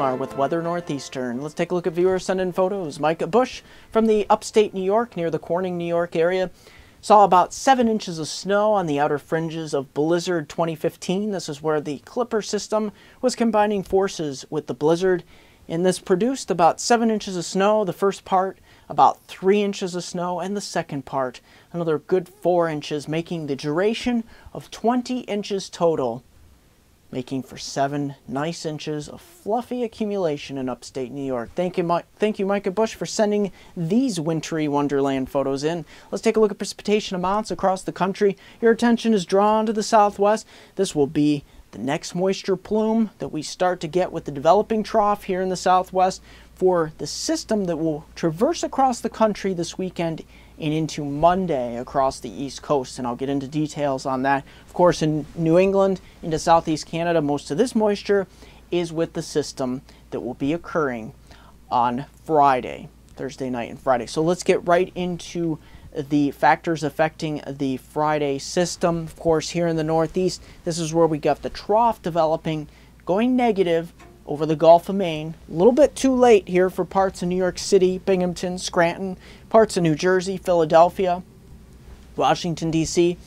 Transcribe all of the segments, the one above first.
are with Weather Northeastern. Let's take a look at viewers sending photos. Micah Bush from the upstate New York near the Corning, New York area saw about 7 inches of snow on the outer fringes of Blizzard 2015. This is where the Clipper system was combining forces with the blizzard, and this produced about 7 inches of snow. The first part about 3 inches of snow, and the second part another good 4 inches, making the duration of 20 inches total, making for 7 nice inches of fluffy accumulation in upstate New York. Thank you, Micah Bush, for sending these wintry wonderland photos in. Let's take a look at precipitation amounts across the country. Your attention is drawn to the southwest. This will be the next moisture plume that we start to get with the developing trough here in the southwest for the system that will traverse across the country this weekend and into Monday across the East Coast, and I'll get into details on that. Of course, in New England into southeast Canada, most of this moisture is with the system that will be occurring on Friday, Thursday night and Friday. So let's get right into the factors affecting the Friday system. Of course, here in the Northeast, this is where we got the trough developing, going negative over the Gulf of Maine. A little bit too late here for parts of New York City, Binghamton, Scranton, parts of New Jersey, Philadelphia, Washington, D.C.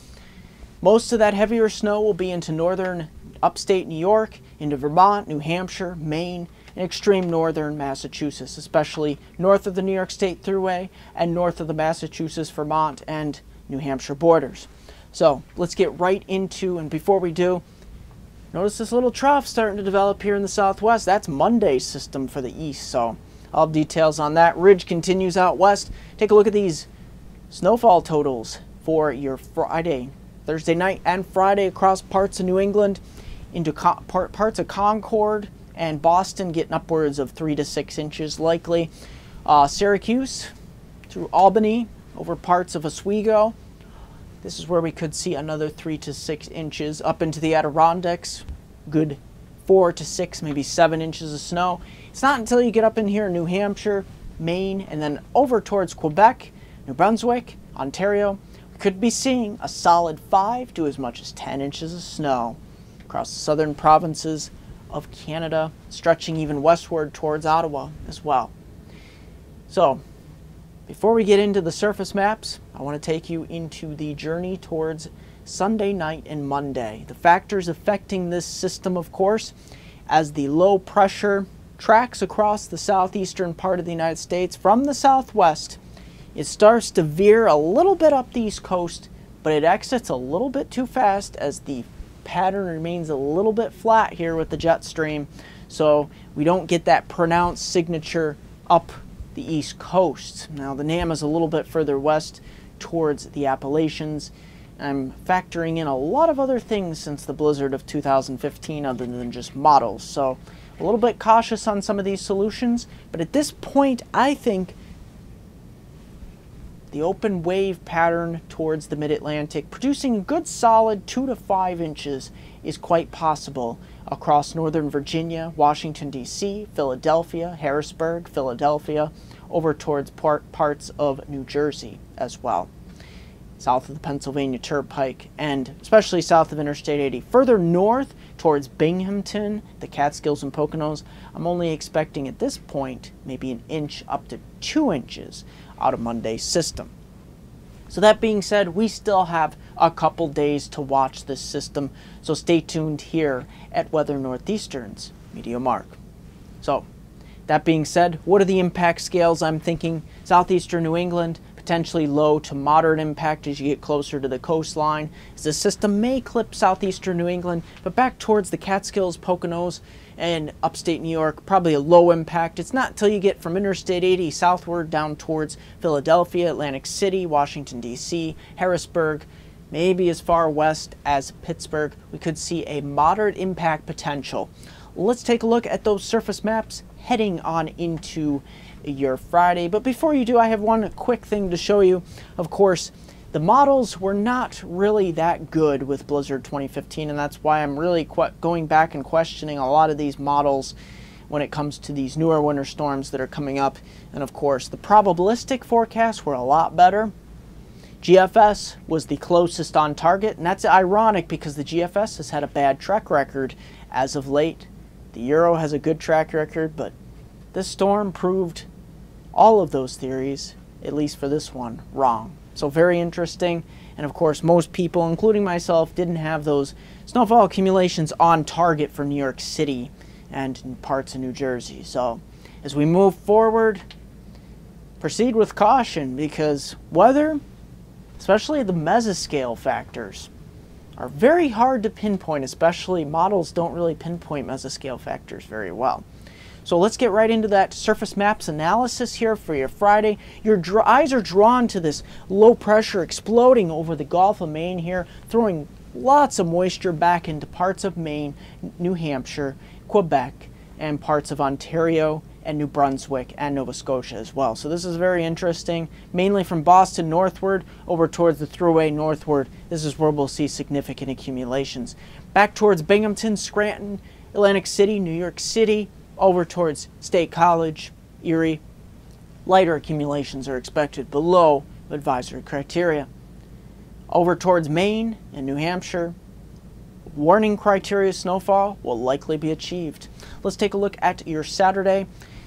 Most of that heavier snow will be into northern upstate New York, into Vermont, New Hampshire, Maine, and extreme northern Massachusetts, especially north of the New York State Thruway and north of the Massachusetts, Vermont, and New Hampshire borders. So let's get right into, and before we do, notice this little trough starting to develop here in the southwest. That's Monday's system for the east, so I'll have details on that. Ridge continues out west. Take a look at these snowfall totals for your Friday, Thursday night and Friday across parts of New England, into parts of Concord and Boston, getting upwards of 3 to 6 inches likely. Syracuse through Albany, over parts of Oswego. This is where we could see another 3 to 6 inches. Up into the Adirondacks, good 4 to 6, maybe 7 inches of snow. It's not until you get up in here in New Hampshire, Maine, and then over towards Quebec, New Brunswick, Ontario, we could be seeing a solid 5 to as much as 10 inches of snow across the southern provinces of Canada, stretching even westward towards Ottawa as well. So, before we get into the surface maps, I want to take you into the journey towards Sunday night and Monday. The factors affecting this system, of course, as the low pressure tracks across the southeastern part of the United States from the southwest, it starts to veer a little bit up the east coast, but it exits a little bit too fast as the pattern remains a little bit flat here with the jet stream, so we don't get that pronounced signature up the east coast. Now the NAM is a little bit further west towards the Appalachians. I'm factoring in a lot of other things since the blizzard of 2015 other than just models, so a little bit cautious on some of these solutions, but at this point I think the open wave pattern towards the mid-Atlantic producing a good solid 2 to 5 inches is quite possible across northern Virginia, Washington, D.C., Philadelphia, Harrisburg, Philadelphia, over towards parts of New Jersey as well, south of the Pennsylvania Turnpike, and especially south of Interstate 80. Further north towards Binghamton, the Catskills and Poconos, I'm only expecting at this point maybe an inch up to 2 inches out of Monday's system. So that being said, we still have a couple days to watch this system, so stay tuned here at Weather Northeastern's MeteoMark. So that being said, what are the impact scales? I'm thinking southeastern New England, potentially low to moderate impact as you get closer to the coastline, as the system may clip southeastern New England, but back towards the Catskills, Poconos, and upstate New York, probably a low impact. It's not until you get from Interstate 80 southward down towards Philadelphia, Atlantic City, Washington, D.C., Harrisburg, maybe as far west as Pittsburgh, we could see a moderate impact potential. Let's take a look at those surface maps heading on into your Friday. But before you do, I have one quick thing to show you. Of course, the models were not really that good with Blizzard 2015, and that's why I'm really going back and questioning a lot of these models when it comes to these newer winter storms that are coming up. And of course, the probabilistic forecasts were a lot better. GFS was the closest on target, and that's ironic because the GFS has had a bad track record as of late. The Euro has a good track record, but this storm proved all of those theories, at least for this one, wrong. So very interesting. And of course, most people, including myself, didn't have those snowfall accumulations on target for New York City and parts of New Jersey. So as we move forward, proceed with caution, because weather, especially the mesoscale factors, are very hard to pinpoint, especially models don't really pinpoint mesoscale factors very well. So let's get right into that surface maps analysis here for your Friday. Your eyes are drawn to this low pressure exploding over the Gulf of Maine here, throwing lots of moisture back into parts of Maine, New Hampshire, Quebec, and parts of Ontario and New Brunswick and Nova Scotia as well. So this is very interesting, mainly from Boston northward over towards the Thruway northward. This is where we'll see significant accumulations. Back towards Binghamton, Scranton, Atlantic City, New York City, over towards State College, Erie, lighter accumulations are expected below advisory criteria. Over towards Maine and New Hampshire, warning criteria snowfall will likely be achieved. Let's take a look at your Saturday.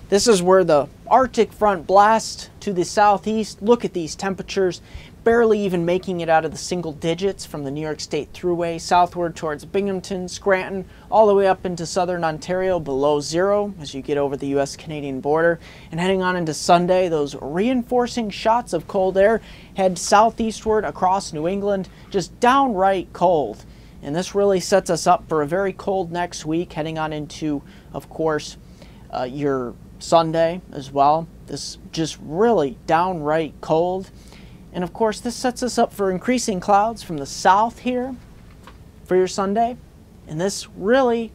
This is where the Arctic front blasts to the southeast. Look at these temperatures, barely even making it out of the single digits from the New York State Thruway southward towards Binghamton, Scranton, all the way up into southern Ontario below zero as you get over the US-Canadian border. And heading on into Sunday, those reinforcing shots of cold air head southeastward across New England, just downright cold. And this really sets us up for a very cold next week, heading on into, of course, your Sunday as well. This just really downright cold. And of course, this sets us up for increasing clouds from the south here for your Sunday. And this really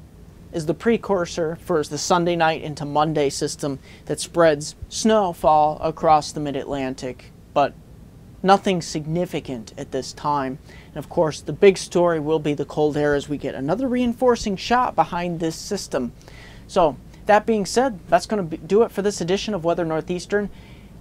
is the precursor for the Sunday night into Monday system that spreads snowfall across the mid-Atlantic, but nothing significant at this time. And of course, the big story will be the cold air as we get another reinforcing shot behind this system. So that being said, that's going to do it for this edition of Weather Northeastern.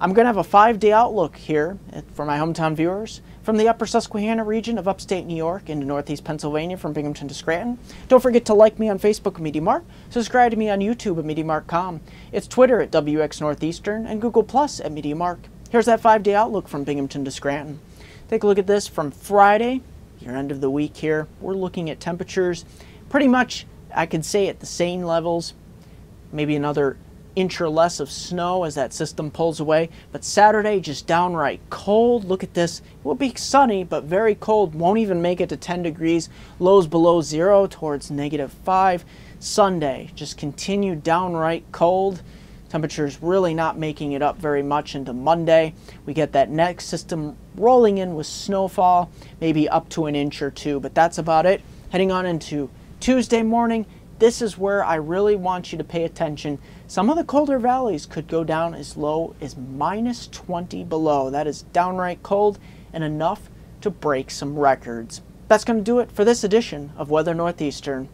I'm going to have a 5-day outlook here for my hometown viewers from the upper Susquehanna region of upstate New York into northeast Pennsylvania from Binghamton to Scranton. Don't forget to like me on Facebook at MeteoMark, subscribe to me on YouTube at MeteoMark.com. It's Twitter at WX Northeastern and Google Plus at MeteoMark. Here's that 5-day outlook from Binghamton to Scranton. Take a look at this from Friday, your end of the week here. We're looking at temperatures pretty much, I could say, at the same levels, maybe another inch or less of snow as that system pulls away. But Saturday, just downright cold. Look at this. It will be sunny, but very cold. Won't even make it to 10 degrees. Lows below zero towards -5. Sunday, just continued downright cold. Temperatures really not making it up very much into Monday. We get that next system rolling in with snowfall, maybe up to an inch or two, but that's about it. Heading on into Tuesday morning, this is where I really want you to pay attention. Some of the colder valleys could go down as low as -20 below. That is downright cold and enough to break some records. That's going to do it for this edition of Weather Northeastern.